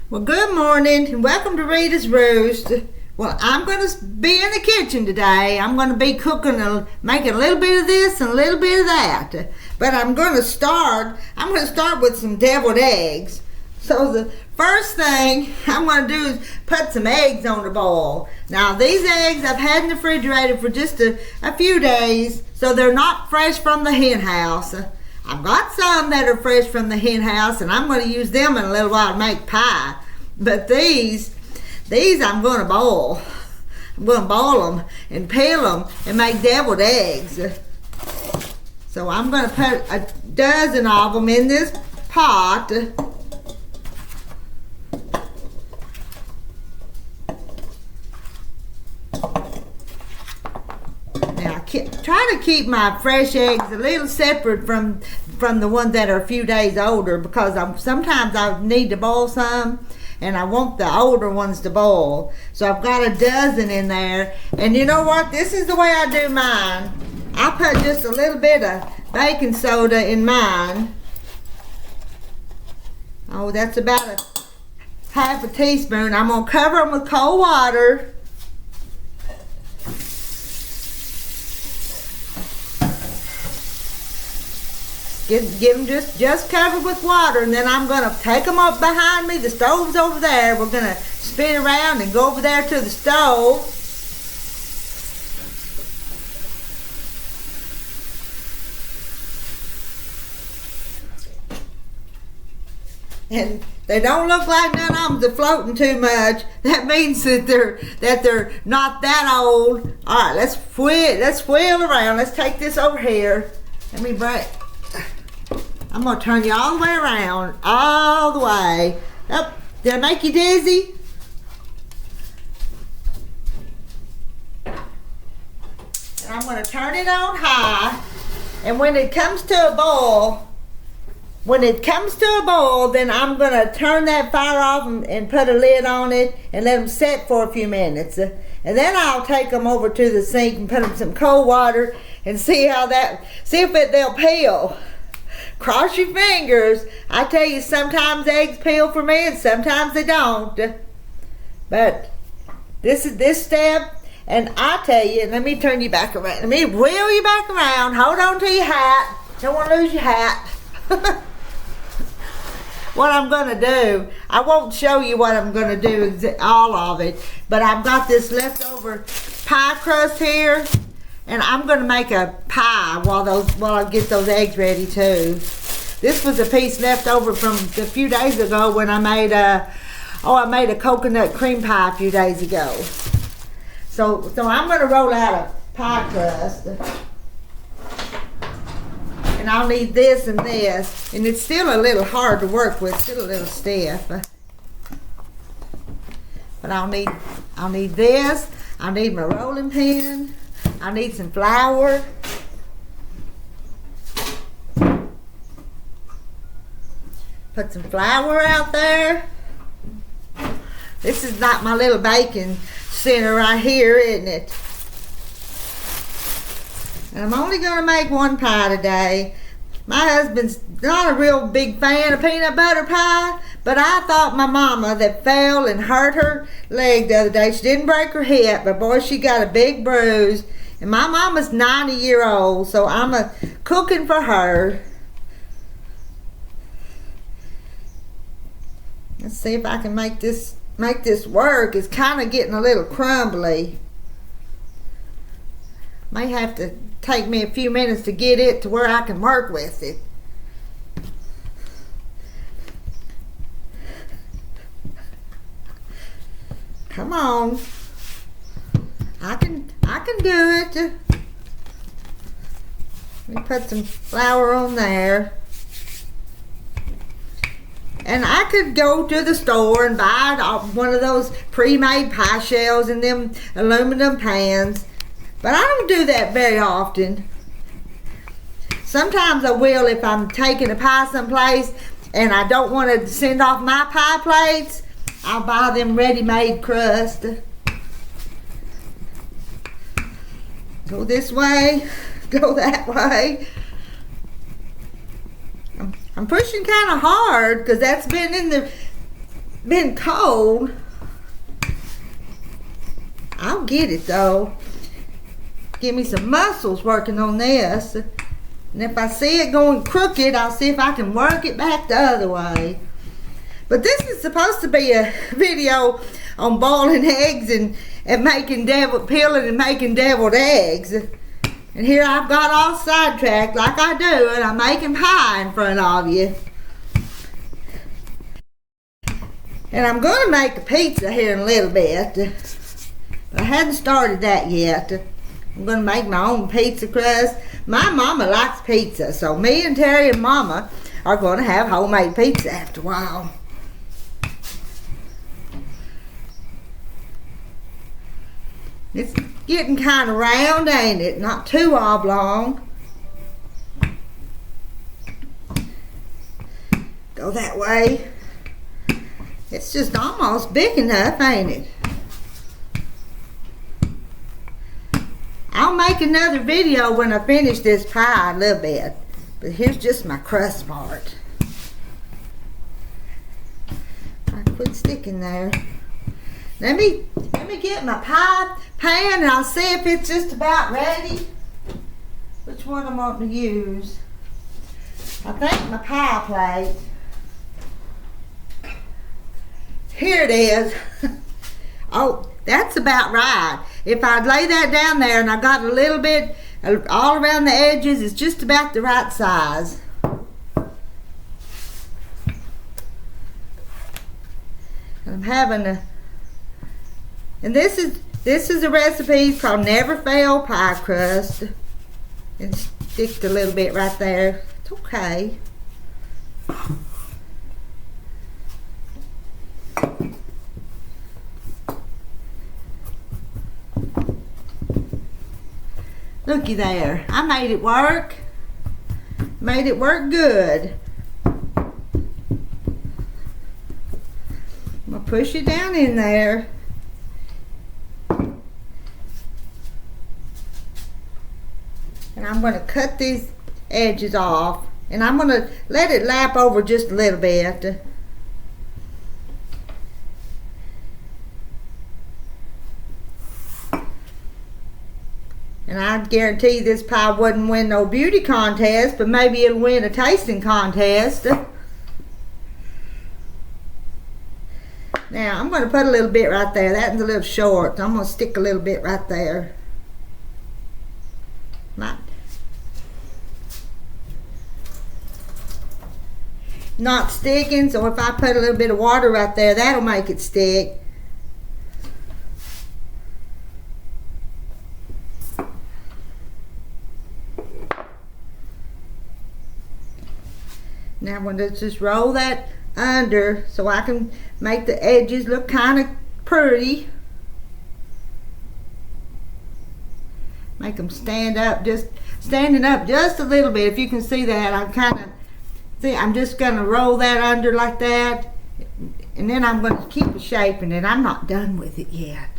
Well, good morning and welcome to Rita's Roost. Well, I'm going to be in the kitchen today. I'm going to be cooking, making a little bit of this and a little bit of that. But I'm going to start with some deviled eggs. So the first thing I'm going to do is put some eggs on the boil. Now these eggs I've had in the refrigerator for just a few days, so they're not fresh from the hen house. I've got some that are fresh from the hen house, and I'm going to use them in a little while to make pie. But these I'm going to boil. I'm going to boil them and peel them and make deviled eggs. So I'm going to put a dozen of them in this pot. Now, try to keep my fresh eggs a little separate from the ones that are a few days older, because sometimes I need to boil some and I want the older ones to boil. So I've got a dozen in there. And you know what? This is the way I do mine. I put just a little bit of baking soda in mine. Oh, that's about a half a teaspoon. I'm going to cover them with cold water. Get them just covered with water, and then I'm going to take them up behind me. The stove's over there. We're going to spin around and go over there to the stove. And they don't look like none of them are floating too much. That means that they're not that old. All right, let's wheel around. Let's take this over here. Let me break. I'm going to turn you all the way around, all the way. Oh, did I make you dizzy? And I'm going to turn it on high. And when it comes to a boil, then I'm going to turn that fire off and put a lid on it and let them set for a few minutes. And then I'll take them over to the sink and put them in some cold water and see if they'll peel. Cross your fingers. I tell you, sometimes eggs peel for me and sometimes they don't. But this is this step, and I tell you, let me turn you back around. Let me wheel you back around. Hold on to your hat. Don't want to lose your hat. What I'm going to do, I won't show you what I'm going to do, all of it, but I've got this leftover pie crust here. And I'm going to make a pie while I get those eggs ready too. This was a piece left over from a few days ago when I made a coconut cream pie a few days ago. So I'm going to roll out a pie crust. And I'll need this and this. And it's still a little hard to work with, still a little stiff. But I'll need this. I'll need my rolling pin. I need some flour. Put some flour out there. This is like my little baking center right here, isn't it? And I'm only going to make one pie today. My husband's not a real big fan of peanut butter pie, but I thought my mama that fell and hurt her leg the other day, she didn't break her hip, but boy, she got a big bruise. And my mama's 90-year-old, so I'm cooking for her. Let's see if I can make this work. It's kind of getting a little crumbly. May have to take me a few minutes to get it to where I can work with it. Come on. I can do it. Let me put some flour on there. And I could go to the store and buy one of those pre-made pie shells in them aluminum pans. But I don't do that very often. Sometimes I will if I'm taking a pie someplace and I don't want to send off my pie plates. I'll buy them ready-made crust. Go this way, go that way. I'm pushing kind of hard because that's been in been cold. I'll get it though. Give me some muscles working on this. And if I see it going crooked, I'll see if I can work it back the other way. But this is supposed to be a video on boiling eggs and peeling and making deviled eggs. And here I've got all sidetracked like I do, and I'm making pie in front of you. And I'm going to make a pizza here in a little bit. But I hadn't started that yet. I'm going to make my own pizza crust. My mama likes pizza, so me and Terry and Mama are going to have homemade pizza after a while. It's getting kind of round, ain't it? Not too oblong. Go that way. It's just almost big enough, ain't it? I'll make another video when I finish this pie a little bit. But here's just my crust part. I quit sticking there. Let me get my pie pan and I'll see if it's just about ready. Which one I'm wanting to use. I think my pie plate. Here it is. Oh, that's about right. If I lay that down there and I got a little bit all around the edges, it's just about the right size. I'm having a, and this is a recipe called Never Fail Pie Crust. And stick a little bit right there. It's okay. Looky there. I made it work. Made it work good. I'm going to push it down in there. And I'm going to cut these edges off. And I'm going to let it lap over just a little bit. And I guarantee this pie wouldn't win no beauty contest, but maybe it'll win a tasting contest. Now, I'm going to put a little bit right there. That one's a little short. I'm going to stick a little bit right there. Not sticking, so if I put a little bit of water right there, that'll make it stick. Now I'm going to just roll that under so I can make the edges look kind of pretty. Make them standing up just a little bit. If you can see that, I'm just going to roll that under like that. And then I'm going to keep shaping it. I'm not done with it yet.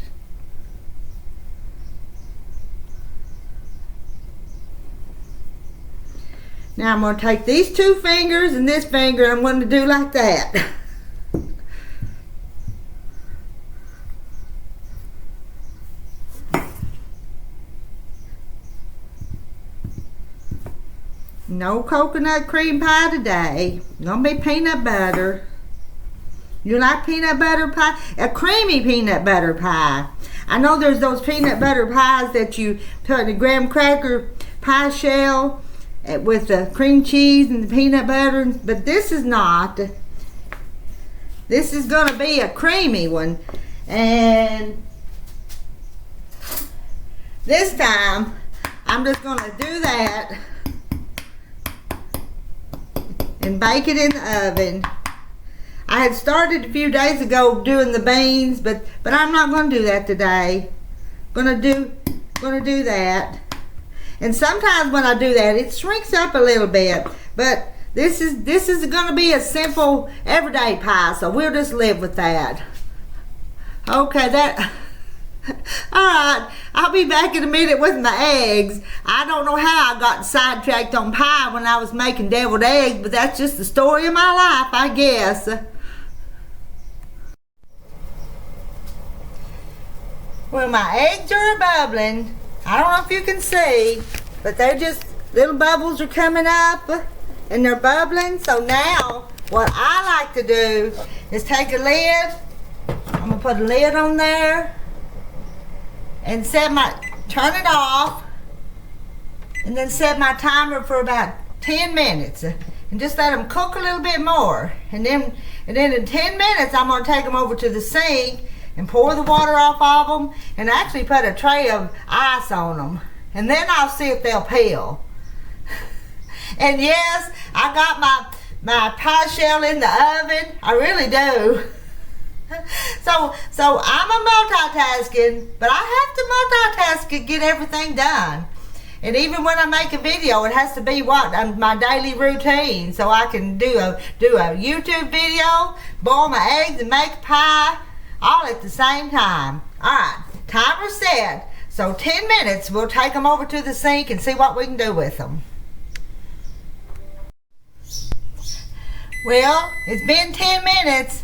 Now I'm going to take these two fingers and this finger, I'm going to do like that. No coconut cream pie today. It's going to be peanut butter. You like peanut butter pie? A creamy peanut butter pie. I know there's those peanut butter pies that you put in a graham cracker pie shell with the cream cheese and the peanut butter, but this is not. This is going to be a creamy one. And this time, I'm just going to do that and bake it in the oven. I had started a few days ago doing the beans, but I'm not going to do that today. Going to do that. And sometimes when I do that, it shrinks up a little bit. But this is going to be a simple everyday pie, so we'll just live with that. Okay, that. All right, I'll be back in a minute with my eggs. I don't know how I got sidetracked on pie when I was making deviled eggs, but that's just the story of my life, I guess. Well, my eggs are bubbling. I don't know if you can see, but they're just, little bubbles are coming up and they're bubbling. So now what I like to do is take a lid. I'm gonna put a lid on there and turn it off, and then set my timer for about 10 minutes and just let them cook a little bit more. And then in 10 minutes, I'm gonna take them over to the sink and pour the water off of them and actually put a tray of ice on them. And then I'll see if they'll peel. And yes, I got my pie shell in the oven. I really do. So I'm a multitasking, but I have to multitask and get everything done. And even when I make a video, it has to be my daily routine, so I can do a YouTube video, boil my eggs, and make pie, all at the same time. All right, timer set. So 10 minutes, we'll take them over to the sink and see what we can do with them. Well, it's been 10 minutes,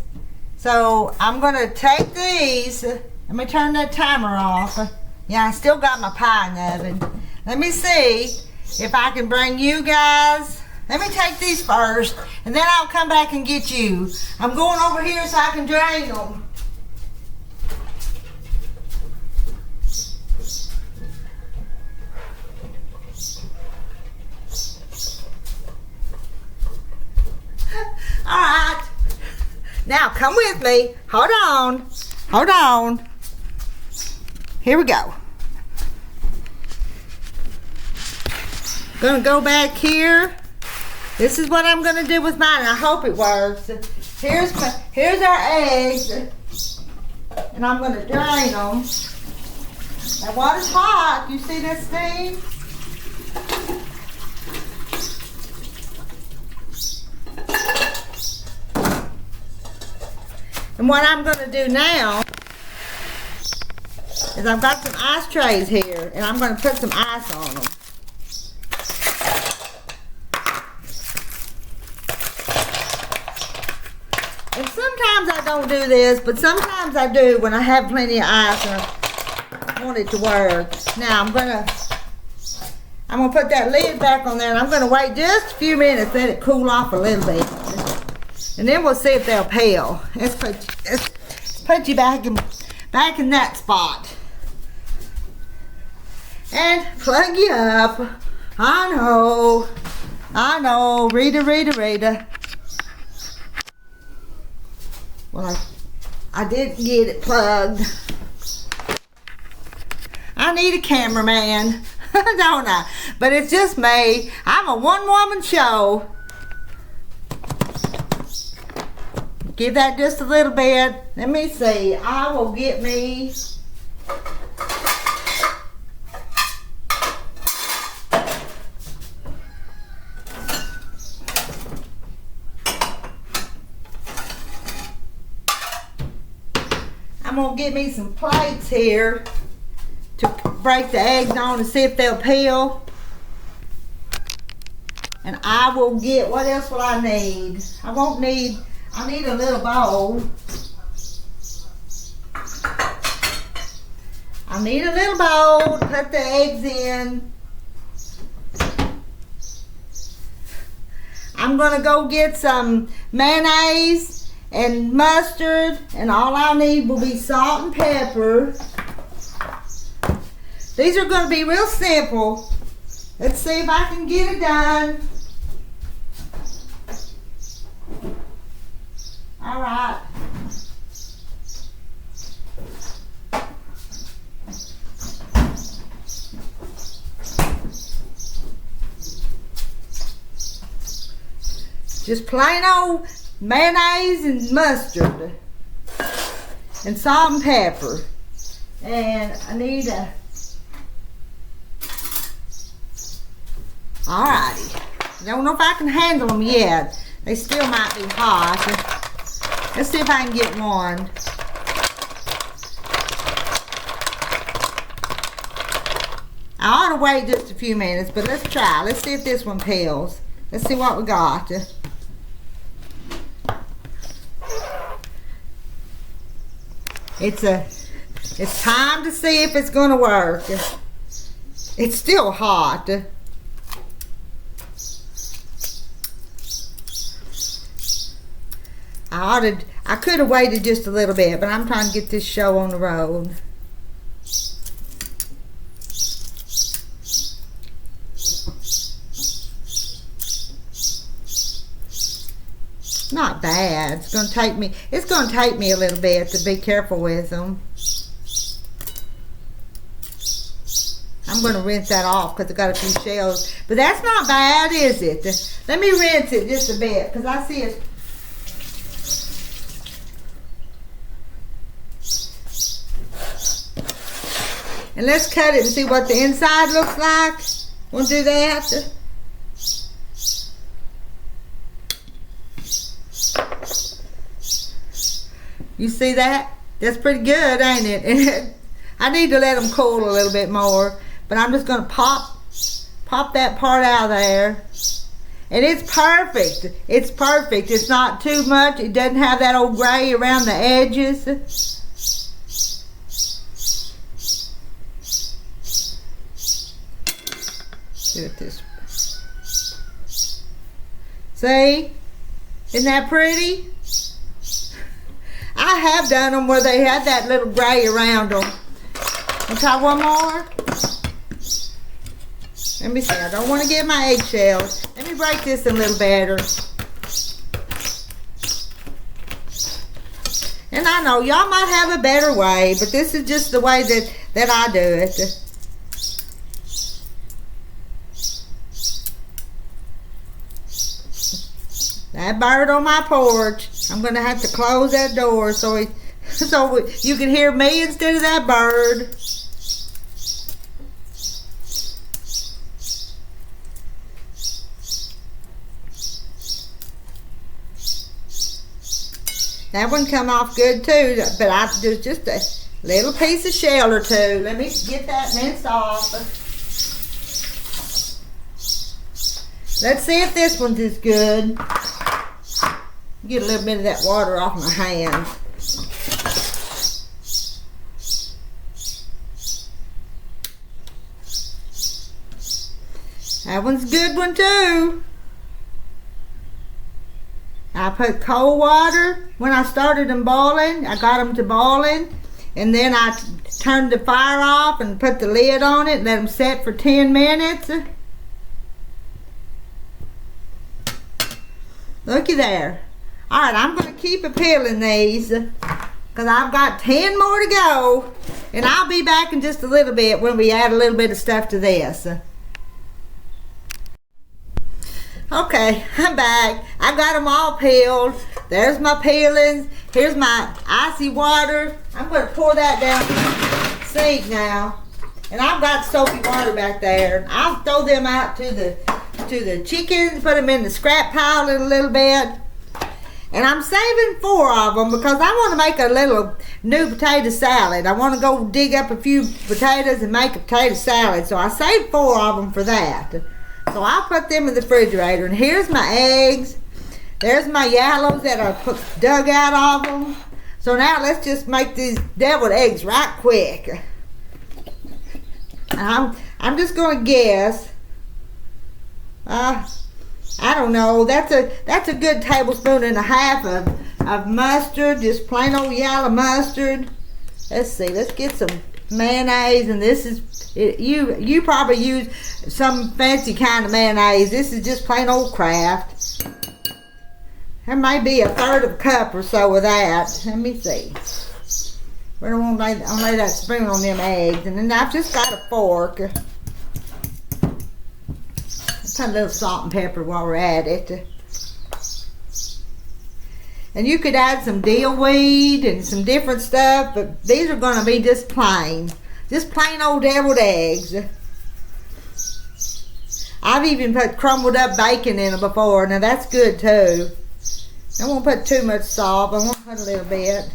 so I'm gonna take these. Let me turn that timer off. Yeah, I still got my pie in the oven. Let me see if I can bring you guys. Let me take these first, and then I'll come back and get you. I'm going over here so I can drain them. All right, now come with me. Hold on. Here we go. Gonna go back here. This is what I'm gonna do with mine. I hope it works. Here's our eggs, and I'm gonna drain them. That water's hot. You see that steam? And what I'm going to do now is I've got some ice trays here, and I'm going to put some ice on them. And sometimes I don't do this, but sometimes I do when I have plenty of ice and I want it to work. Now I'm gonna put that lid back on there, and I'm gonna wait just a few minutes, let it cool off a little bit. And then we'll see if they'll peel. Let's put you back in that spot. And plug you up. I know. Rita. Well, I didn't get it plugged. I need a cameraman, don't I? But it's just me. I'm a one-woman show. Give that just a little bit. Let me see. I will get me some plates here to break the eggs on and see if they'll peel. And I will get, what else will I need? I need a little bowl. I need a little bowl to put the eggs in. I'm gonna go get some mayonnaise and mustard, and all I need will be salt and pepper. These are gonna be real simple. Let's see if I can get it done. All right. Just plain old mayonnaise and mustard and salt and pepper. And I need a... Alrighty. I don't know if I can handle them yet. They still might be hot. Let's see if I can get one. I ought to wait just a few minutes, but let's try. Let's see if this one peels. Let's see what we got. It's a It's time to see if it's going to work. It's still hot. I could have waited just a little bit, but I'm trying to get this show on the road. Not bad. It's going to take me a little bit to be careful with them. I'm going to rinse that off because I got a few shells. But that's not bad, is it? Let me rinse it just a bit because I see it. And let's cut it and see what the inside looks like. We'll do that. You see that? That's pretty good, ain't it? I need to let them cool a little bit more. But I'm just going to pop that part out of there. And it's perfect. It's perfect. It's not too much. It doesn't have that old gray around the edges. Do it this way. See? Isn't that pretty? I have done them where they had that little gray around them. I'll try one more. Let me see. I don't want to get my eggshells. Let me break this a little better. And I know y'all might have a better way, but this is just the way that I do it. That bird on my porch, I'm going to have to close that door so you can hear me instead of that bird. That one come off good too, but there's just a little piece of shell or two. Let me get that minced off. Let's see if this one's as good. Get a little bit of that water off my hands. That one's a good one too. I put cold water when I started them boiling. I got them to boiling, and then I turned the fire off and put the lid on it and let them set for 10 minutes. Looky there. Alright, I'm going to keep peeling these because I've got 10 more to go, and I'll be back in just a little bit when we add a little bit of stuff to this. Okay, I'm back. I got them all peeled. There's my peelings. Here's my icy water. I'm going to pour that down the sink now. And I've got soapy water back there. I'll throw them out to the chickens, put them in the scrap pile in a little bit. And I'm saving 4 of them because I want to make a little new potato salad. I want to go dig up a few potatoes and make a potato salad. So I saved 4 of them for that. So I'll put them in the refrigerator. And here's my eggs. There's my yellows that I dug out of them. So now let's just make these deviled eggs right quick. I'm just going to guess. I don't know. That's a good 1.5 tablespoons of mustard. Just plain old yellow mustard. Let's see. Let's get some mayonnaise, and this is you probably use some fancy kind of mayonnaise. This is just plain old Kraft. There may be 1/3 cup or so of that. Let me see. Where I'll lay that spoon on them eggs, and then I've just got a fork. Put a little salt and pepper while we're at it. And you could add some dill weed and some different stuff, but these are going to be just plain old deviled eggs. I've even put crumbled up bacon in them before. Now that's good too. I won't put too much salt. I won't put a little bit.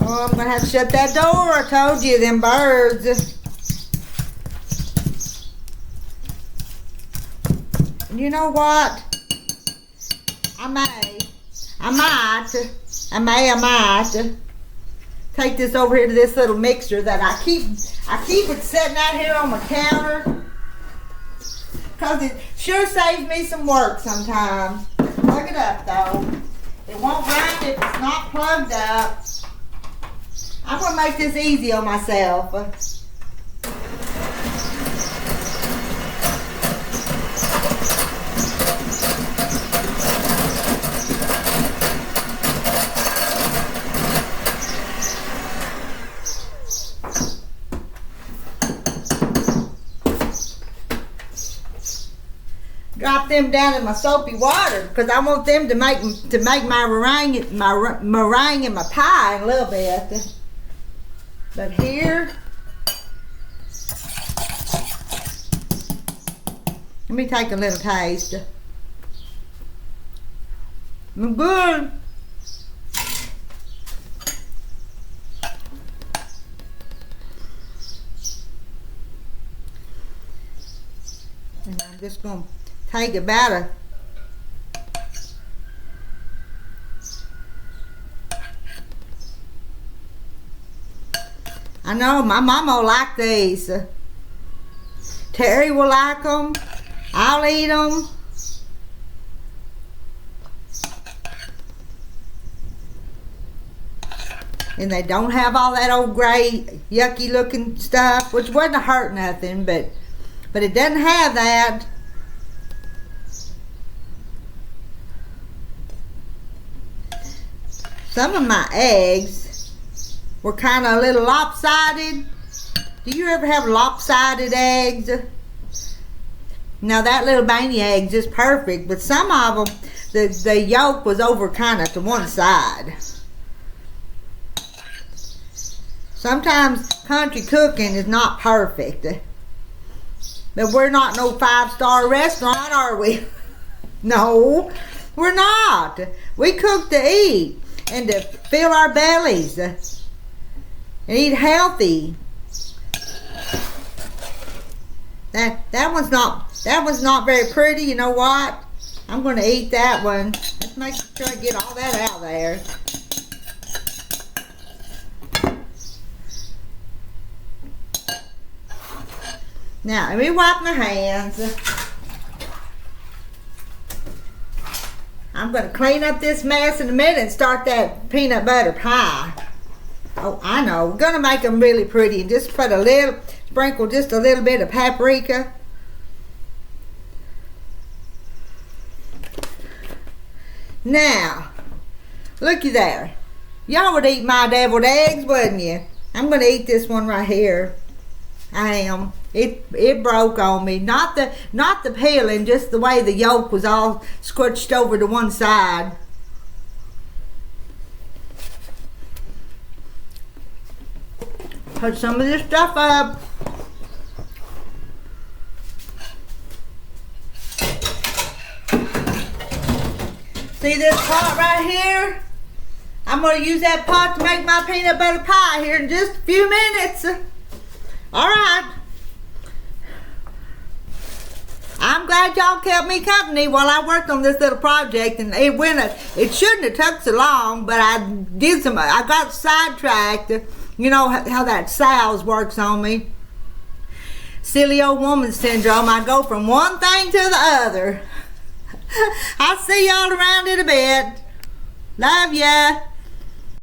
Oh, I'm going to have to shut that door. I told you, them birds. You know what? I might take this over here to this little mixture that I keep it sitting out here on my counter because it sure saves me some work sometimes. Plug it up though. It won't run if it's not plugged up. I'm gonna make this easy on myself. Drop them down in my soapy water because I want them to make my meringue in my pie in a little bit. But here, let me take a little taste. I'm good. And I'm just gonna take about a I know my mama will like these. Terry will like them. I'll eat them. And they don't have all that old gray, yucky looking stuff, which wouldn't hurt nothing, but it doesn't have that. Some of my eggs were kind of a little lopsided. Do you ever have lopsided eggs? Now that little baby egg's just perfect, but some of them, the yolk was over kind of to one side. Sometimes country cooking is not perfect. But we're not no 5-star restaurant, are we? No, we're not. We cook to eat and to fill our bellies and eat healthy. That one's not very pretty. You know what? I'm going to eat that one. Let's make sure I get all that out of there. Now, let me wipe my hands. I'm going to clean up this mess in a minute and start that peanut butter pie. Oh, I know. We're going to make them really pretty and just put sprinkle just a little bit of paprika. Now, looky there. Y'all would eat my deviled eggs, wouldn't you? I'm going to eat this one right here. I am. It broke on me. Not the peeling, just the way the yolk was all squished over to one side. Put some of this stuff up. See this pot right here? I'm going to use that pot to make my peanut butter pie here in just a few minutes. All right. I'm glad y'all kept me company while I worked on this little project, and it shouldn't have took so long, but I got sidetracked. You know how that SOWS works on me. Silly old woman syndrome. I go from one thing to the other. I'll see y'all around in a bit. Love ya.